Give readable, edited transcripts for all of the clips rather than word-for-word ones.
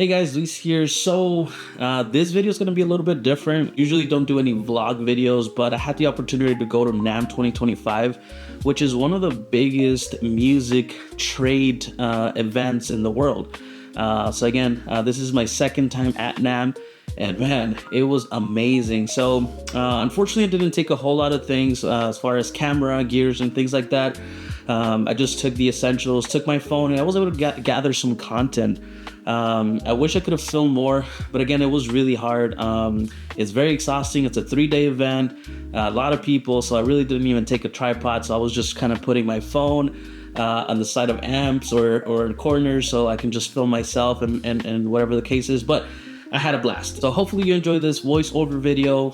Hey guys, Luis here. This video is going to be a little bit different. Usually don't do any vlog videos, but I had the opportunity to go to NAMM 2025, which is one of the biggest music trade events in the world. This is my second time at NAMM, and man, it was amazing. Unfortunately, I didn't take a whole lot of things as far as camera, gears, and things like that. I just took the essentials, took my phone, and I was able to gather some content. I wish I could have filmed more, but again, it was really hard. It's very exhausting. It's a 3-day event, a lot of people, so I really didn't even take a tripod. So I was just kind of putting my phone on the side of amps or in corners so I can just film myself and whatever the case is. But I had a blast. So hopefully you enjoy this voiceover video.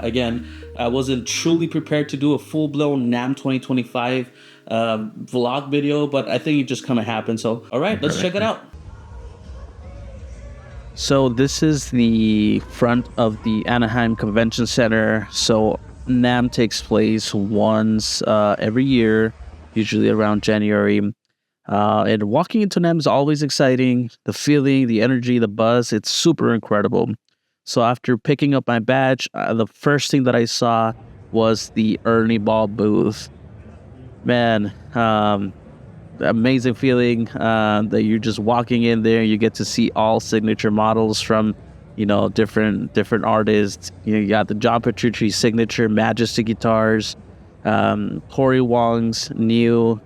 Again, I wasn't truly prepared to do a full-blown NAMM 2025 vlog video, but I think it just kind of happened. So all right, let's check it out. So this is the front of the Anaheim Convention Center. So NAMM takes place once every year, usually around January. And walking into NAMM is always exciting. The feeling, the energy, the buzz, it's super incredible. So after picking up my badge, the first thing that I saw was the Ernie Ball booth. Man, amazing feeling that you're just walking in there. You get to see all signature models from, different artists. You got the John Petrucci signature Majesty guitars, Corey Wong's new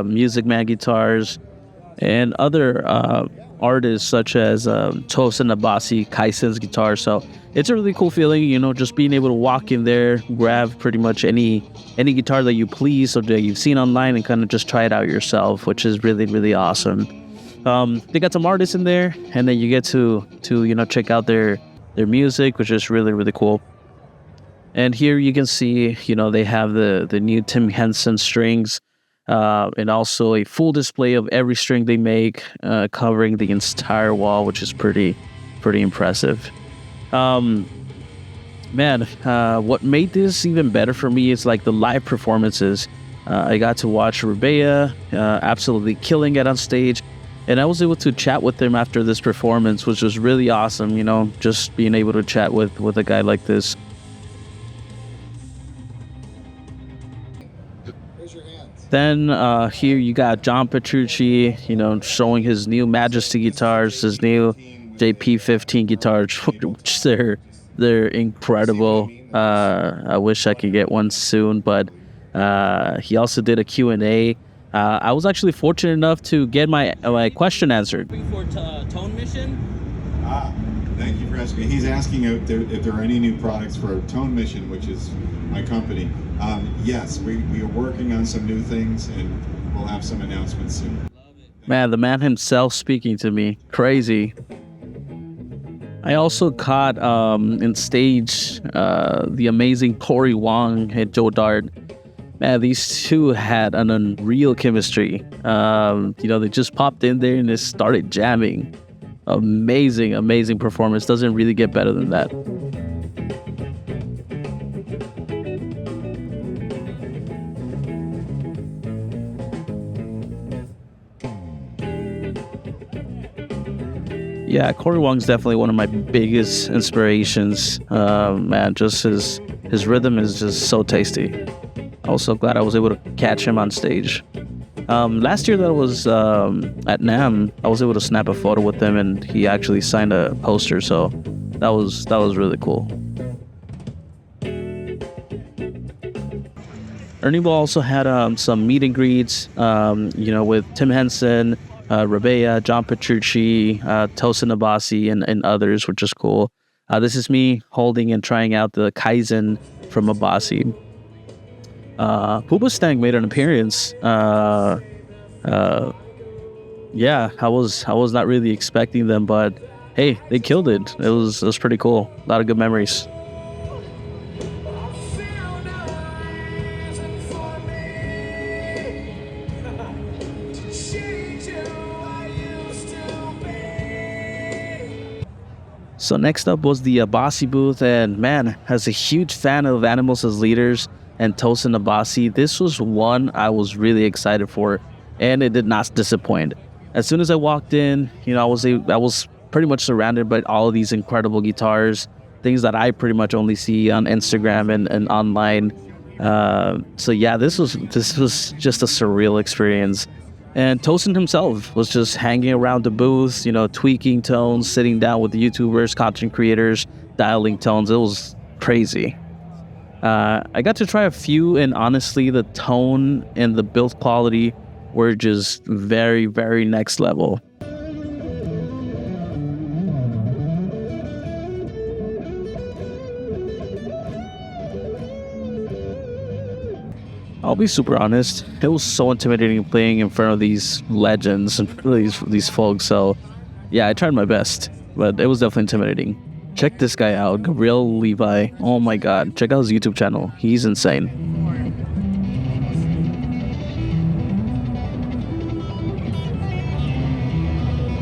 Music Man guitars, and other artists such as Tosin Abasi Concepts guitars. So it's a really cool feeling, just being able to walk in there, grab pretty much any guitar that you please or that you've seen online and kind of just try it out yourself, which is really, really awesome. They got some artists in there, and then you get to check out their music, which is really, really cool. And here you can see, they have the new Tim Henson strings, and also a full display of every string they make, covering the entire wall, which is pretty impressive. What made this even better for me is like the live performances. I got to watch Rebea absolutely killing it on stage, and I was able to chat with him after this performance, which was really awesome. Just being able to chat with a guy like this. Then here you got John Petrucci, showing his new Majesty guitars, his new JP15 guitars, which they're incredible. I wish I could get one soon, but he also did a Q&A. I was actually fortunate enough to get my question answered. For Tone Mission? Thank you for asking. He's asking if there are any new products for Tone Mission, which is my company. Yes, we are working on some new things, and we'll have some announcements soon. Man, the man himself speaking to me. Crazy. I also caught in stage the amazing Corey Wong and Joe Dart. Man, these two had an unreal chemistry. They just popped in there and they started jamming. Amazing performance. Doesn't really get better than that. Yeah, Corey Wong's definitely one of my biggest inspirations. Man, just his rhythm is just so tasty. I was so glad I was able to catch him on stage. Last year that I was at NAMM, I was able to snap a photo with him, and he actually signed a poster, so that was really cool. Ernie Ball also had some meet and greets, with Tim Henson, Rebea, John Petrucci, Tosin Abasi, and others, which is cool. This is me holding and trying out the Kaizen from Abasi. Hoobastank made an appearance. I was not really expecting them, but hey, they killed it. It was pretty cool. A lot of good memories. So next up was the Abasi booth, and man, as a huge fan of Animals as Leaders and Tosin Abasi, this was one I was really excited for, and it did not disappoint. As soon as I walked in, I was pretty much surrounded by all of these incredible guitars, things that I pretty much only see on Instagram and online. So yeah, this was just a surreal experience. And Tosin himself was just hanging around the booth, tweaking tones, sitting down with YouTubers, content creators, dialing tones. It was crazy. I got to try a few, and honestly, the tone and the build quality were just very, very next level. I'll be super honest, it was so intimidating playing in front of these legends and these folks, so yeah, I tried my best, but it was definitely intimidating. Check this guy out, Gabriel Levi. Oh my god, check out his YouTube channel. He's insane.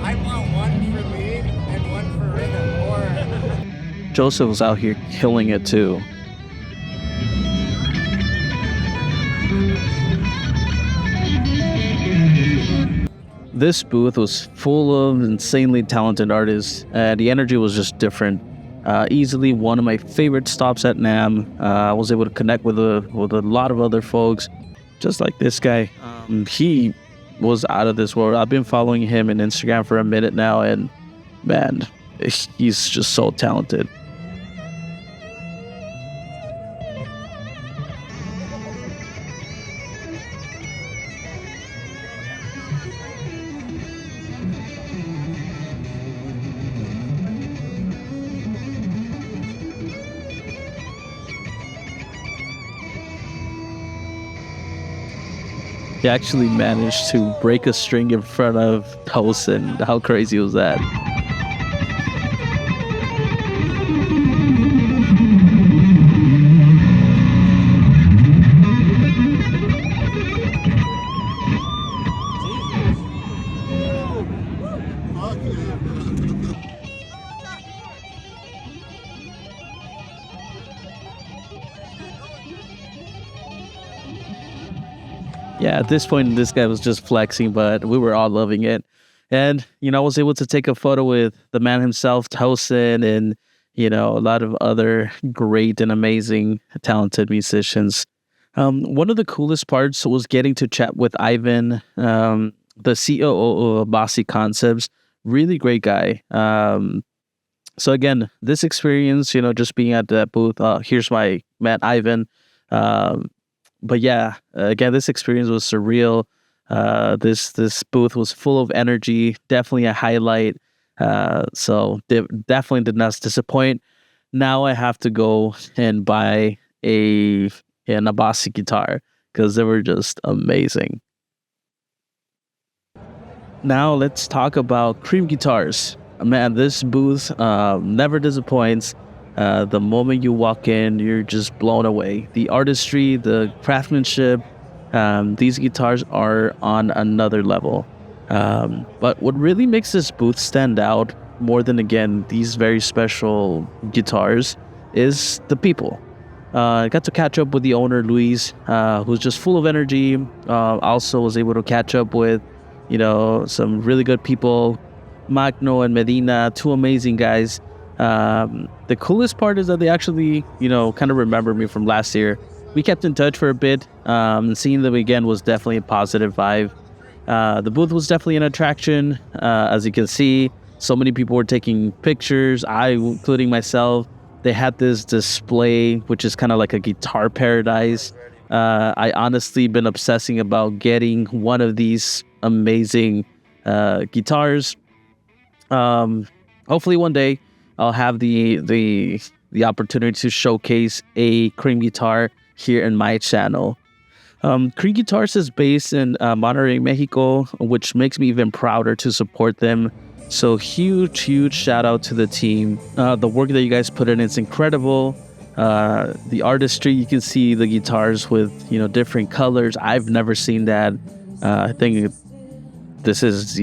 I want one for lead and one for rhythm. Or Joseph was out here killing it too. This booth was full of insanely talented artists, and the energy was just different. Easily one of my favorite stops at NAMm. I was able to connect with a lot of other folks, just like this guy. He was out of this world. I've been following him on Instagram for a minute now, and man, he's just so talented. He actually managed to break a string in front of Tosin. How crazy was that? Yeah, at this point, this guy was just flexing, but we were all loving it. And, I was able to take a photo with the man himself, Tosin, and, a lot of other great and amazing, talented musicians. One of the coolest parts was getting to chat with Ivan, the COO of Abasi Concepts. Really great guy. So again, this experience, just being at that booth, here's my man, Ivan. But yeah, again, this experience was surreal. This booth was full of energy, definitely a highlight. So definitely did not disappoint. Now I have to go and buy an Abasi guitar because they were just amazing. Now let's talk about Cream Guitars. Man, this booth never disappoints. The moment you walk in, you're just blown away. The artistry, the craftsmanship, these guitars are on another level. But what really makes this booth stand out more than, again, these very special guitars is the people. I got to catch up with the owner, Luis, who's just full of energy. Also was able to catch up with, some really good people, Magno and Medina, two amazing guys. The coolest part is that they actually, kind of remember me from last year. We kept in touch for a bit. Seeing them again was definitely a positive vibe. The booth was definitely an attraction. As you can see, so many people were taking pictures, including myself. They had this display, which is kind of like a guitar paradise. I honestly been obsessing about getting one of these amazing guitars. Hopefully one day I'll have the opportunity to showcase a Cream guitar here in my channel. Cream Guitars is based in Monterrey, Mexico, which makes me even prouder to support them. So huge shout out to the team. The work that you guys put in is incredible. The artistry, you can see the guitars with different colors. I've never seen that. I think this is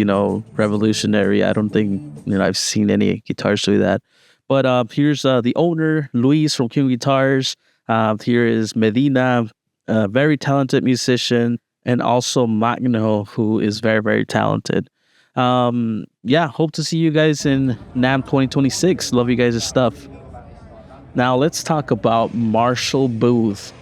revolutionary. I don't think I've seen any guitars do that. But here's the owner, Luis from Suhr Guitars. Here is Medina, a very talented musician, and also Magno, who is very, very talented. Yeah, hope to see you guys in NAMM 2026. Love you guys' stuff. Now let's talk about Marshall booth.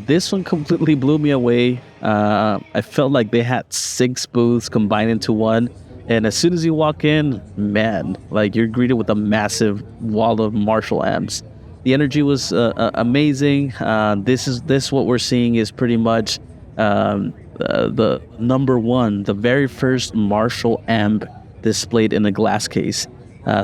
This one completely blew me away. I felt like they had 6 booths combined into one. And as soon as you walk in, man, like you're greeted with a massive wall of Marshall amps. The energy was amazing. This what we're seeing is pretty much the number one, the very first Marshall amp displayed in a glass case.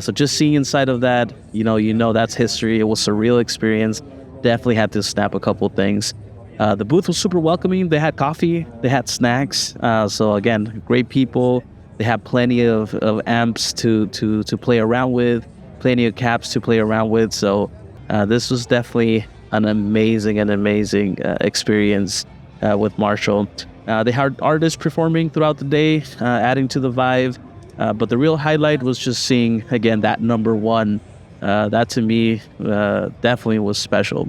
So just seeing inside of that, you know that's history. It was a real experience. Definitely had to snap a couple things. The booth was super welcoming. They had coffee, they had snacks. So again, great people. They had plenty of amps to play around with, plenty of caps to play around with. So this was definitely an amazing experience with Marshall. They had artists performing throughout the day, adding to the vibe. But the real highlight was just seeing, again, that number one. That to me definitely was special.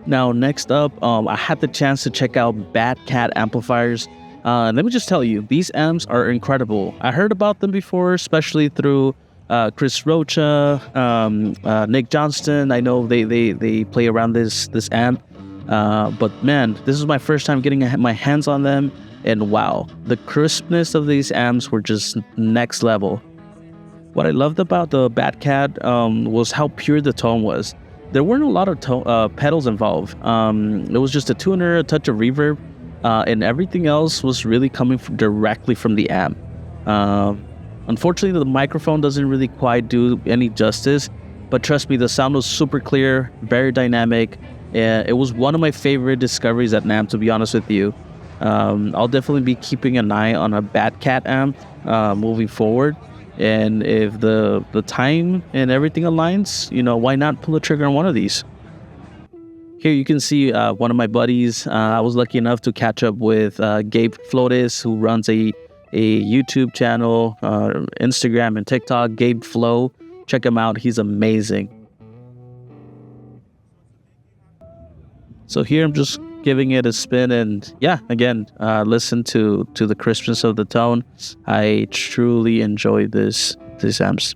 Now, next up, I had the chance to check out Bad Cat Amplifiers. Let me just tell you, these amps are incredible. I heard about them before, especially through Chris Rocha, Nick Johnston. I know they play around this amp. But man, this is my first time getting my hands on them. And wow, the crispness of these amps were just next level. What I loved about the Bad Cat was how pure the tone was. There weren't a lot of pedals involved. It was just a tuner, a touch of reverb, and everything else was really coming directly from the amp. Unfortunately, the microphone doesn't really quite do any justice, but trust me, the sound was super clear, very dynamic. It was one of my favorite discoveries at NAMM, to be honest with you. I'll definitely be keeping an eye on a Bad Cat amp moving forward. And if the time and everything aligns, why not pull the trigger on one of these? Here you can see one of my buddies. I was lucky enough to catch up with Gabe Flores, who runs a YouTube channel, Instagram and TikTok, Gabe Flow. Check him out. He's amazing. So here I'm just giving it a spin, and yeah, again, listen to the crispness of the tone. I truly enjoy these amps.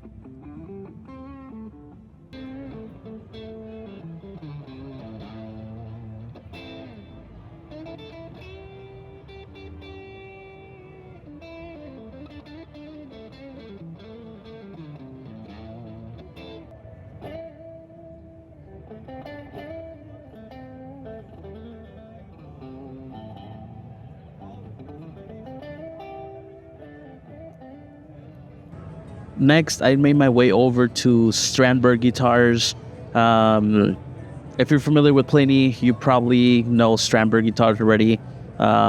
Next, I made my way over to Strandberg Guitars. If you're familiar with Pliny, you probably know Strandberg Guitars already.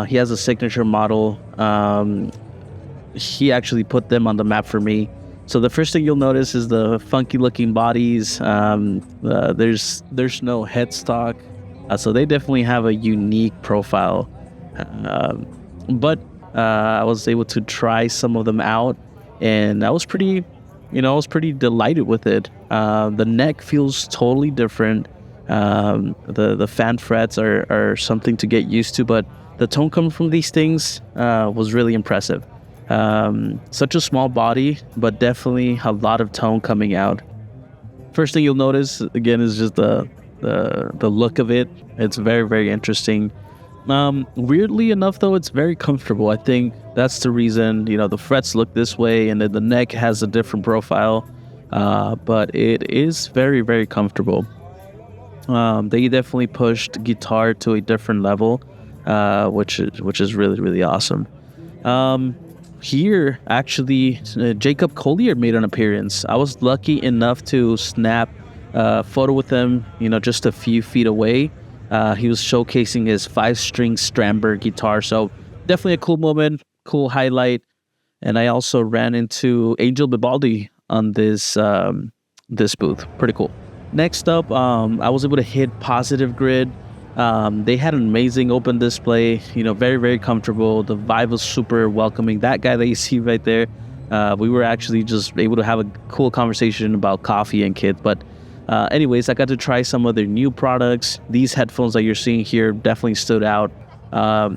He has a signature model. He actually put them on the map for me. So the first thing you'll notice is the funky looking bodies. There's no headstock. So they definitely have a unique profile. But I was able to try some of them out. And I was pretty delighted with it. The neck feels totally different. The fan frets are something to get used to, but the tone coming from these things was really impressive. Such a small body, but definitely a lot of tone coming out. First thing you'll notice, again, is just the look of it. It's very, very interesting. Weirdly enough, though, it's very comfortable. I think that's the reason, the frets look this way, and then the neck has a different profile, but it is very, very comfortable. They definitely pushed guitar to a different level, which is really, really awesome. Here, actually, Jacob Collier made an appearance. I was lucky enough to snap a photo with him, just a few feet away. He was showcasing his 5-string Strandberg guitar, so definitely a cool moment, cool highlight. And I also ran into Angel Vivaldi on this booth. Pretty cool. Next up, I was able to hit Positive Grid. They had an amazing open display, very, very comfortable. The vibe was super welcoming. That guy that you see right there, we were actually just able to have a cool conversation about coffee and kids, but anyways, I got to try some of their new products. These headphones that you're seeing here definitely stood out.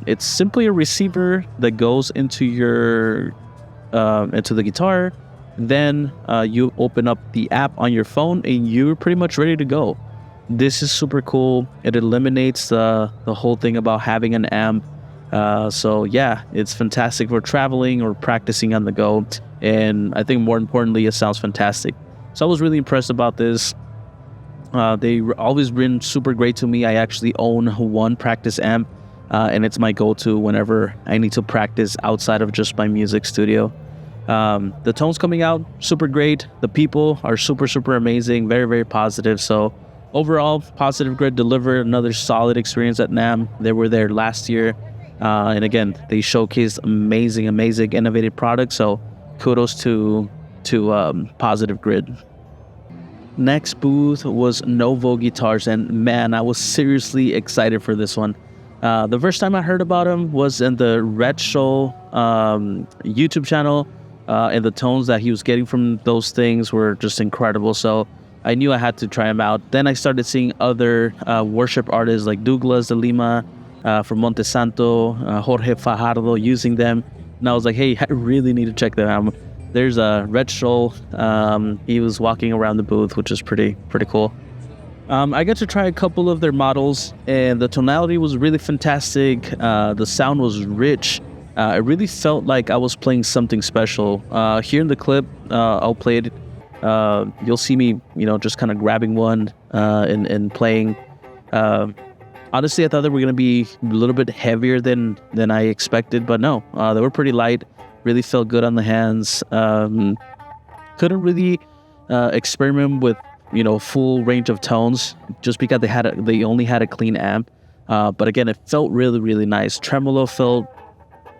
It's simply a receiver that goes into your into the guitar. Then you open up the app on your phone and you're pretty much ready to go. This is super cool. It eliminates the whole thing about having an amp. So yeah, it's fantastic for traveling or practicing on the go. And I think more importantly, it sounds fantastic. So I was really impressed about this. They always been super great to me. I actually own one practice amp, and it's my go-to whenever I need to practice outside of just my music studio. The tones coming out, super great. The people are super, super amazing. Very, very positive. So overall, Positive Grid delivered another solid experience at NAMM. They were there last year. And again, they showcased amazing, innovative products. So kudos to Positive Grid. Next booth was Novo Guitars, and man, I was seriously excited for this one. The first time I heard about him was in the Red Show YouTube channel, and the tones that he was getting from those things were just incredible. So I knew I had to try him out. Then I started seeing other worship artists like Douglas de Lima from Montesanto, Jorge Fajardo using them. And I was like, hey, I really need to check them out. There's a Red Shoal. He was walking around the booth, which is pretty cool. I got to try a couple of their models, and the tonality was really fantastic. The sound was rich. It really felt like I was playing something special. Here in the clip, I'll play it. You'll see me, just kind of grabbing one and playing. Honestly, I thought they were going to be a little bit heavier than I expected, but no, they were pretty light. Really felt good on the hands. Couldn't really experiment with full range of tones just because they only had a clean amp. But again, it felt really nice. Tremolo felt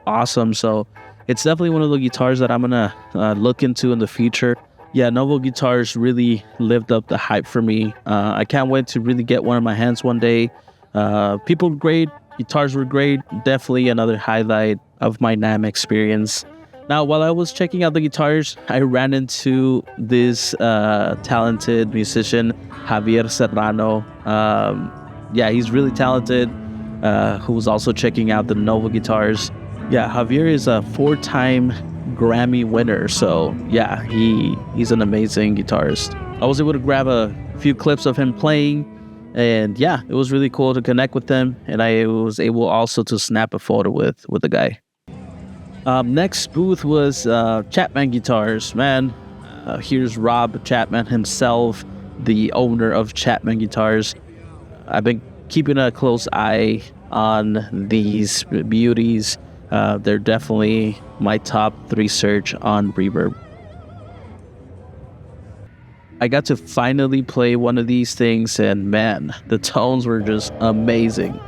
awesome. So it's definitely one of the guitars that I'm gonna look into in the future. Yeah, Novo Guitars really lived up the hype for me. I can't wait to really get one in my hands one day. People were great. Guitars were great. Definitely another highlight of my NAMM experience. Now, while I was checking out the guitars, I ran into this talented musician, Javier Serrano. Yeah, he's really talented, who was also checking out the Novo Guitars. Yeah, Javier is a 4-time Grammy winner, so yeah, he's an amazing guitarist. I was able to grab a few clips of him playing, and yeah, it was really cool to connect with him, and I was able also to snap a photo with the guy. Next booth was Chapman Guitars. Man, here's Rob Chapman himself, the owner of Chapman Guitars. I've been keeping a close eye on these beauties. They're definitely my top 3 search on Reverb. I got to finally play one of these things, and man, the tones were just amazing.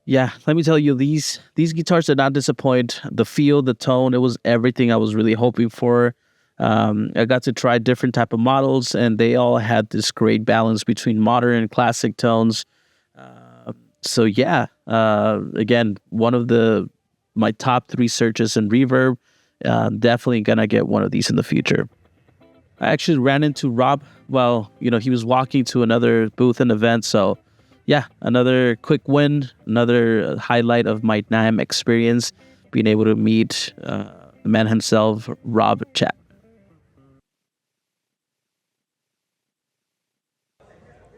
Yeah, let me tell you, these guitars did not disappoint. The feel, the tone, it was everything I was really hoping for. I got to try different type of models, and they all had this great balance between modern and classic tones. So yeah, again, one of my top 3 searches in Reverb. Definitely gonna get one of these in the future. I actually ran into Rob while he was walking to another booth and event. So yeah, another quick win, another highlight of my NAMM experience, being able to meet the man himself, Rob Chapman.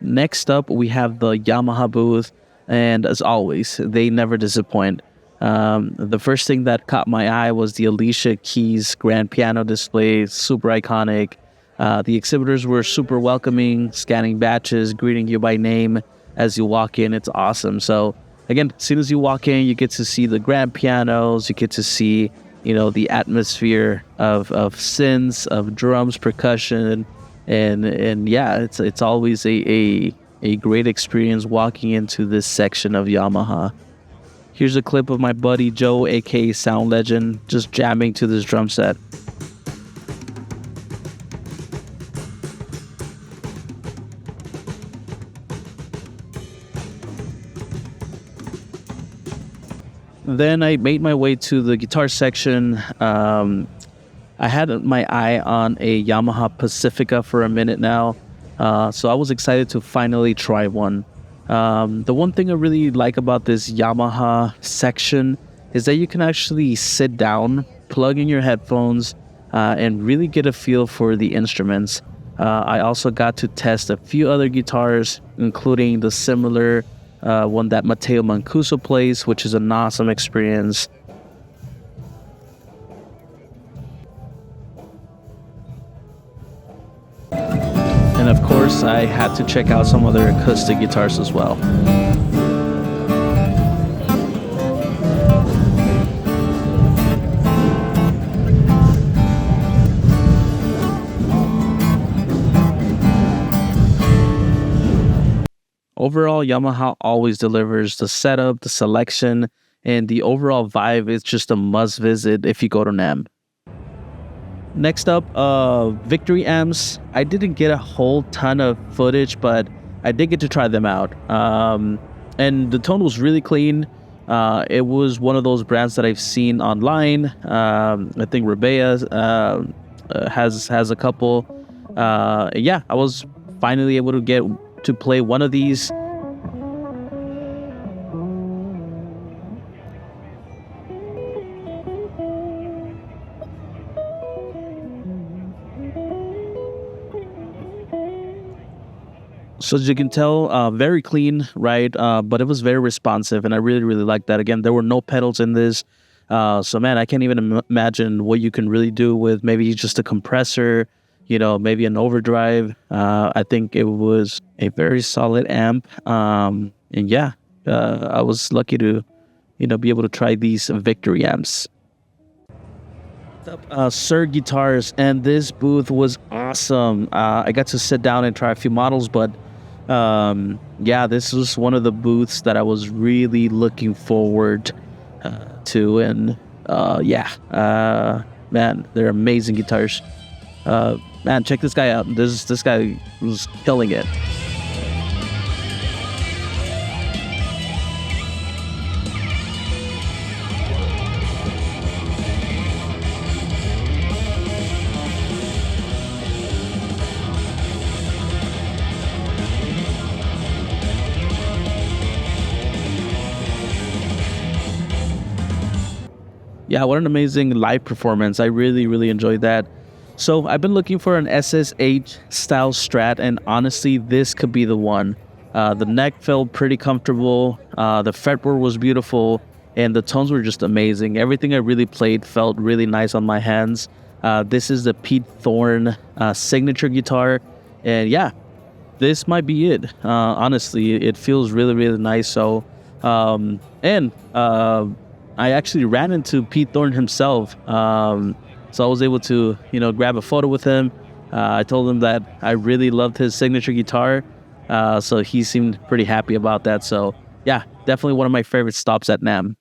Next up, we have the Yamaha booth, and as always, they never disappoint. The first thing that caught my eye was the Alicia Keys grand piano display, super iconic. The exhibitors were super welcoming, scanning badges, greeting you by name as you walk in. It's awesome. So again, as soon as you walk in, you get to see the grand pianos, you get to see the atmosphere of synths, of drums, percussion, and yeah, it's always a great experience walking into this section of Yamaha. Here's a clip of my buddy Joe, aka Sound Legend, just jamming to this drum set. Then I made my way to the guitar section. I had my eye on a Yamaha Pacifica for a minute now, so I was excited to finally try one. The one thing I really like about this Yamaha section is that you can actually sit down, plug in your headphones, and really get a feel for the instruments. I also got to test a few other guitars, including the similar one that Matteo Mancuso plays, which is an awesome experience. And of course, I had to check out some other acoustic guitars as well. Overall, Yamaha always delivers. The setup, the selection, and the overall vibe is just a must visit if you go to NAMM. Next up, Victory amps. I didn't get a whole ton of footage, but I did get to try them out. And the tone was really clean. It was one of those brands that I've seen online. I think Rebea has a couple. Yeah, I was finally able to get to play one of these. So as you can tell, very clean, right? But it was very responsive, and I really, really liked that. Again, there were no pedals in this. So man, I can't even imagine what you can really do with maybe just a compressor, maybe an overdrive. I think it was a very solid amp. And yeah, I was lucky to, be able to try these Victory amps. Suhr Guitars, and this booth was awesome. I got to sit down and try a few models, but yeah, this was one of the booths that I was really looking forward to. And man, they're amazing guitars. Man, check this guy out. This guy was killing it. Yeah, what an amazing live performance. I really, really enjoyed that. So I've been looking for an SSH style Strat, and honestly, this could be the one. The neck felt pretty comfortable, the fretboard was beautiful, and the tones were just amazing. Everything I really played felt really nice on my hands. This is the Pete Thorn signature guitar, and yeah, this might be it. Honestly, it feels really, really nice. So, I actually ran into Pete Thorn himself. So I was able to, grab a photo with him. I told him that I really loved his signature guitar. So he seemed pretty happy about that. So yeah, definitely one of my favorite stops at NAMM.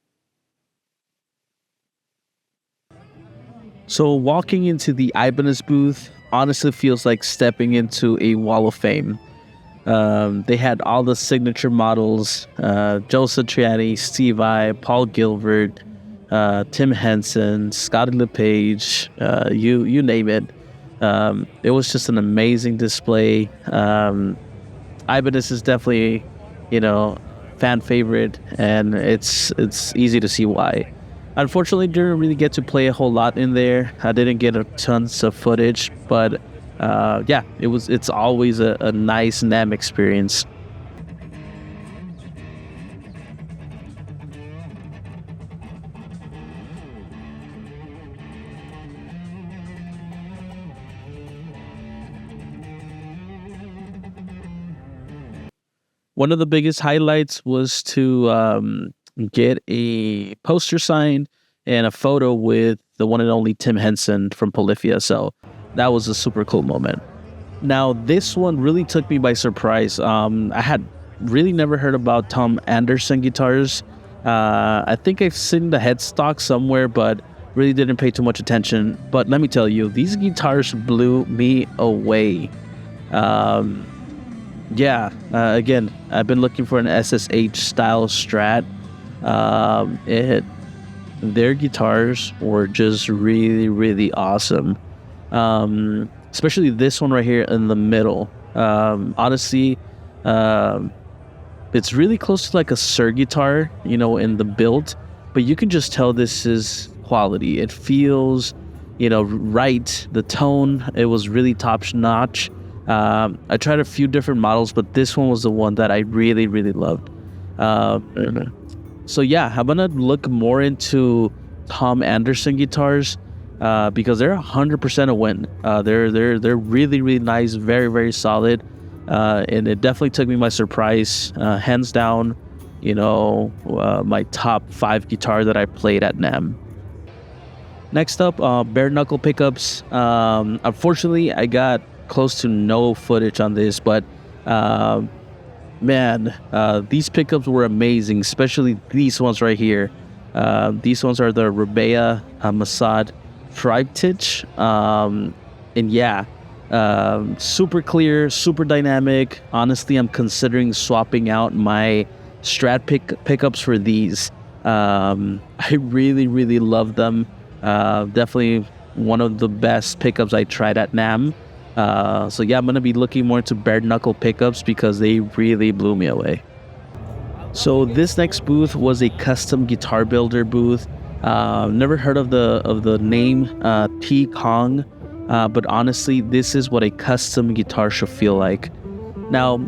So walking into the Ibanez booth honestly feels like stepping into a wall of fame. They had all the signature models, Joe Satriani, Steve Vai, Paul Gilbert, Tim Henson, Scotty LePage, you name it. It was just an amazing display. Ibanez is definitely, fan favorite, and it's easy to see why. Unfortunately, didn't really get to play a whole lot in there. I didn't get tons of footage, but yeah, it's always a nice NAMM experience. One of the biggest highlights was to get a poster signed and a photo with the one and only Tim Henson from Polyphia. So that was a super cool moment. Now, this one really took me by surprise. I had really never heard about Tom Anderson Guitars. I think I've seen the headstock somewhere, but really didn't pay too much attention. But let me tell you, these guitars blew me away. Again, I've been looking for an SSH style Strat. their guitars were just really, really awesome. Especially this one right here in the middle. Honestly, um, it's really close to like a Suhr guitar, in the build, but you can just tell this is quality. It feels, right. The tone, it was really top notch. I tried a few different models, but this one was the one that I really, really loved. So yeah, I'm gonna look more into Tom Anderson guitars because they're 100% a win. They're really, really nice, very, very solid, and it definitely took me by surprise. Hands down, my top 5 guitar that I played at NAMM. Next up, bare knuckle pickups. Unfortunately, I got close to no footage on this, but man, these pickups were amazing, especially these ones right here. These ones are the Rebea Masad Triptych. And yeah, super clear, super dynamic. Honestly, I'm considering swapping out my Strat pickups for these. I really, really love them. Definitely one of the best pickups I tried at NAMM. So yeah, I'm gonna be looking more into bare knuckle pickups because they really blew me away. So this next booth was a custom guitar builder booth. Never heard of the name T Kong, but honestly, this is what a custom guitar should feel like. Now,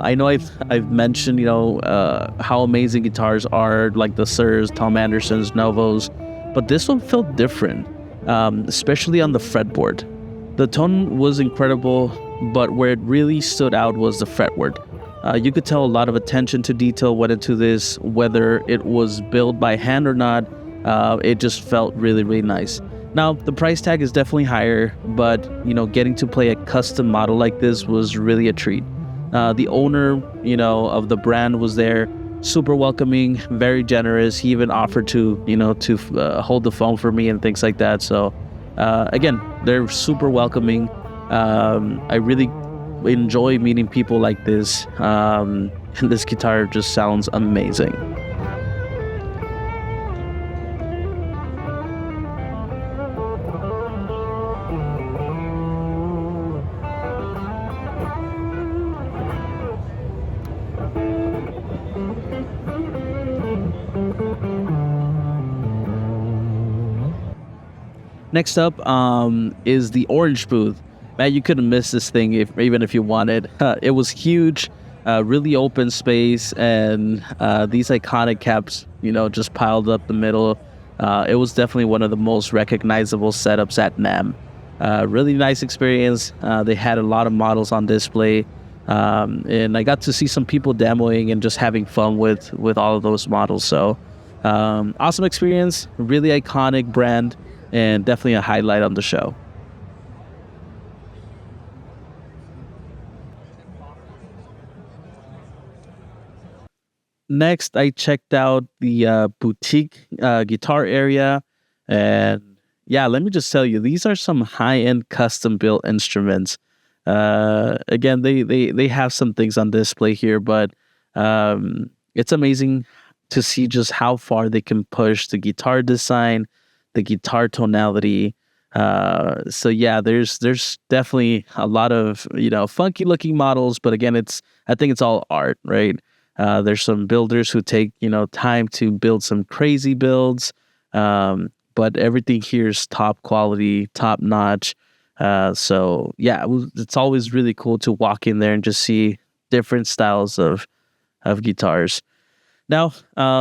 I know I've mentioned how amazing guitars are, like the Suhrs, Tom Andersons, Novos, but this one felt different, especially on the fretboard. The tone was incredible, but where it really stood out was the fretwork. You could tell a lot of attention to detail went into this, whether it was built by hand or not. It just felt really, really nice. Now, the price tag is definitely higher, but getting to play a custom model like this was really a treat. The owner, of the brand was there, super welcoming, very generous. He even offered to hold the phone for me and things like that. So again, they're super welcoming. I really enjoy meeting people like this, and this guitar just sounds amazing. Next up is the orange booth. Man, you couldn't miss this thing even if you wanted. It was huge, really open space, and these iconic caps, just piled up the middle. It was definitely one of the most recognizable setups at NAMM. Really nice experience. They had a lot of models on display, and I got to see some people demoing and just having fun with all of those models. So awesome experience, really iconic brand, and definitely a highlight on the show. Next, I checked out the boutique guitar area, and yeah, let me just tell you, these are some high-end custom-built instruments. Again, they have some things on display here, but it's amazing to see just how far they can push the guitar design, the guitar tonality. So yeah, there's definitely a lot of funky looking models, but again, I think it's all art, right? There's some builders who take time to build some crazy builds, but everything here is top quality, top notch. So yeah, it's always really cool to walk in there and just see different styles of guitars. Now,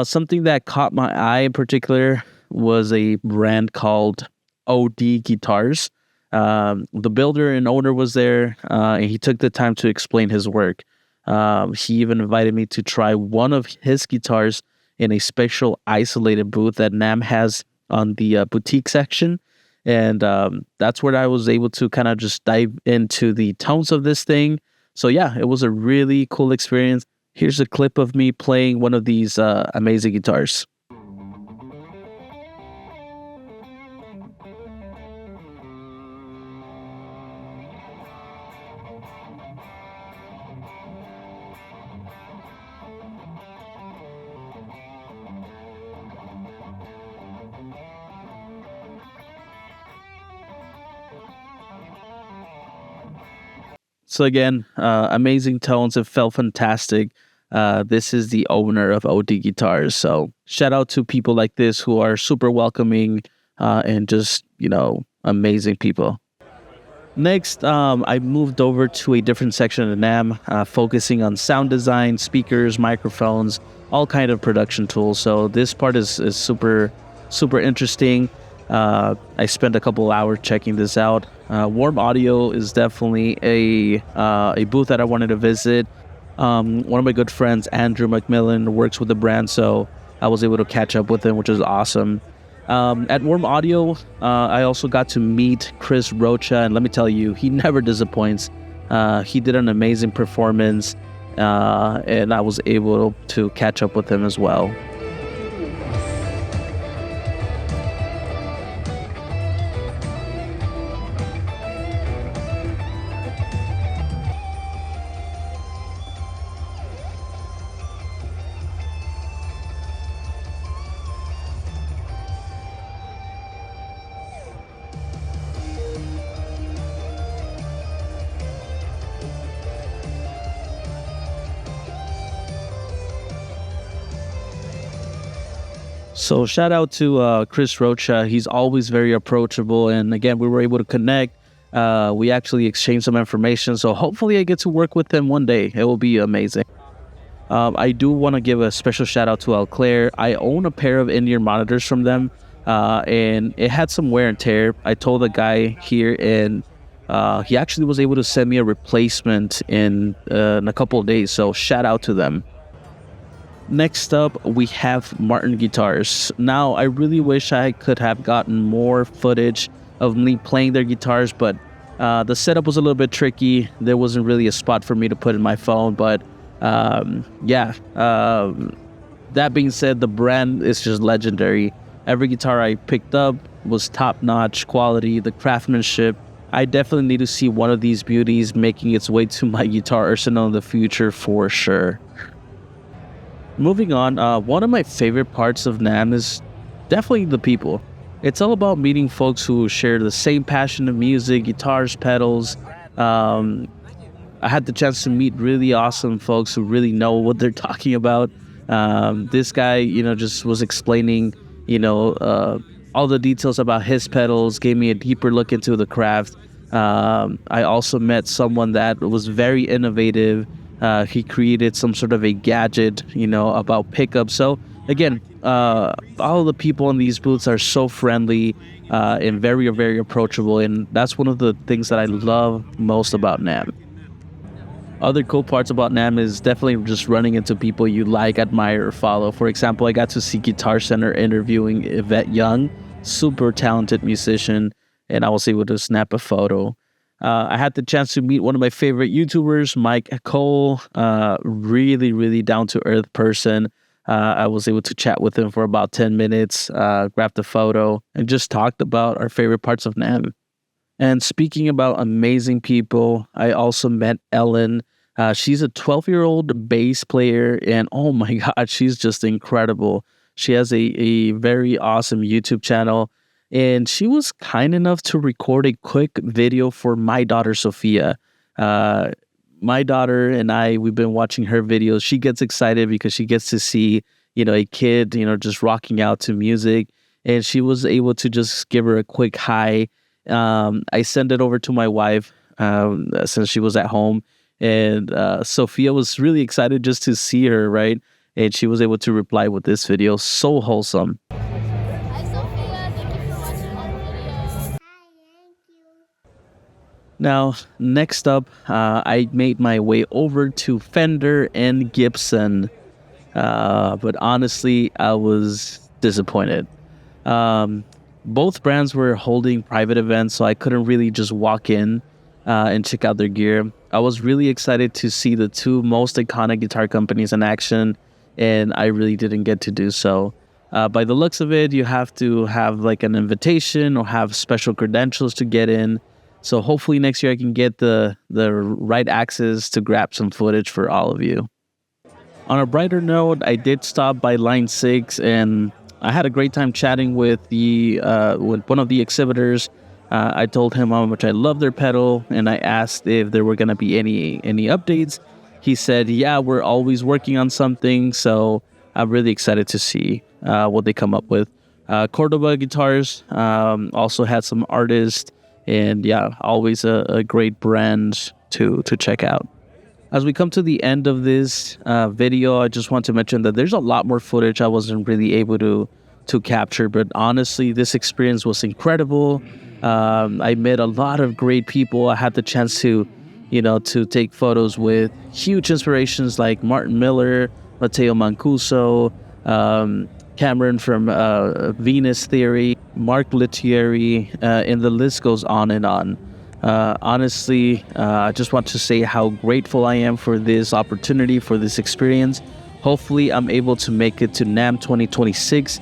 something that caught my eye in particular was a brand called OD Guitars. The builder and owner was there, and he took the time to explain his work. He even invited me to try one of his guitars in a special isolated booth that NAMM has on the boutique section. And that's where I was able to kind of just dive into the tones of this thing. So yeah, it was a really cool experience. Here's a clip of me playing one of these amazing guitars. So again, amazing tones. It felt fantastic. This is the owner of OD Guitars. So shout out to people like this who are super welcoming and just, amazing people. Next, I moved over to a different section of NAMm, focusing on sound design, speakers, microphones, all kind of production tools. So this part is super, super interesting. I spent a couple hours checking this out. Warm Audio is definitely a booth that I wanted to visit. One of my good friends, Andrew McMillan, works with the brand, so I was able to catch up with him, which is awesome. At Warm Audio, I also got to meet Chris Rocha, and let me tell you, he never disappoints. He did an amazing performance, and I was able to catch up with him as well. So shout out to Chris Rocha. He's always very approachable. And again, we were able to connect. We actually exchanged some information. So hopefully I get to work with him one day. It will be amazing. I do want to give a special shout out to Alclair. I own a pair of in-ear monitors from them. And it had some wear and tear. I told the guy here, and he actually was able to send me a replacement in a couple of days. So shout out to them. Next up, we have Martin Guitars. Now, I really wish I could have gotten more footage of me playing their guitars, but the setup was a little bit tricky. There wasn't really a spot for me to put in my phone, but that being said, the brand is just legendary. Every guitar I picked up was top-notch quality, the craftsmanship. I definitely need to see one of these beauties making its way to my guitar arsenal in the future for sure. Moving on, one of my favorite parts of NAMM is definitely the people. It's all about meeting folks who share the same passion of music, guitars, pedals. I had the chance to meet really awesome folks who really know what they're talking about. This guy, just was explaining, all the details about his pedals, gave me a deeper look into the craft. I also met someone that was very innovative. He created some sort of a gadget, about pickups. So again, all the people in these booths are so friendly and very, very approachable. And that's one of the things that I love most about NAMM. Other cool parts about NAMM is definitely just running into people you like, admire, or follow. For example, I got to see Guitar Center interviewing Yvette Young, super talented musician, and I was able to snap a photo. I had the chance to meet one of my favorite YouTubers, Mike Cole, really, really down-to-earth person. I was able to chat with him for about 10 minutes, grabbed a photo, and just talked about our favorite parts of NAMM. And speaking about amazing people, I also met Ellen. She's a 12-year-old bass player, and oh my God, she's just incredible. She has a very awesome YouTube channel. And she was kind enough to record a quick video for my daughter, Sophia. My daughter and we've been watching her videos. She gets excited because she gets to see, a kid, just rocking out to music. And she was able to just give her a quick hi. I sent it over to my wife since she was at home. And Sophia was really excited just to see her, right? And she was able to reply with this video. So wholesome. Now, next up, I made my way over to Fender and Gibson, but honestly, I was disappointed. Both brands were holding private events, so I couldn't really just walk in and check out their gear. I was really excited to see the two most iconic guitar companies in action, and I really didn't get to do so. By the looks of it, you have to have like an invitation or have special credentials to get in. So hopefully next year I can get the right access to grab some footage for all of you. On a brighter note, I did stop by Line 6 and I had a great time chatting with one of the exhibitors. I told him how much I love their pedal, and I asked if there were going to be any updates. He said, yeah, we're always working on something, so I'm really excited to see what they come up with. Cordoba Guitars also had some artists, and yeah, always a great brand to check out. As we come to the end of this video, I just want to mention that there's a lot more footage I wasn't really able to capture, but honestly, this experience was incredible. I met a lot of great people. I had the chance to take photos with huge inspirations like Martin Miller, Matteo Mancuso, Cameron from Venus Theory, Mark Lettieri, and the list goes on and on. Honestly, I just want to say how grateful I am for this opportunity, for this experience. Hopefully, I'm able to make it to NAMM 2026.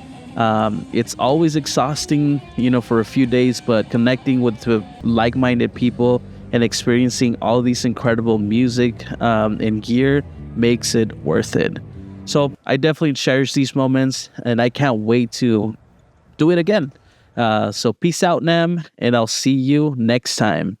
It's always exhausting, for a few days, but connecting with the like-minded people and experiencing all these incredible music and gear makes it worth it. So I definitely cherish these moments, and I can't wait to do it again. So peace out, NAMM, and I'll see you next time.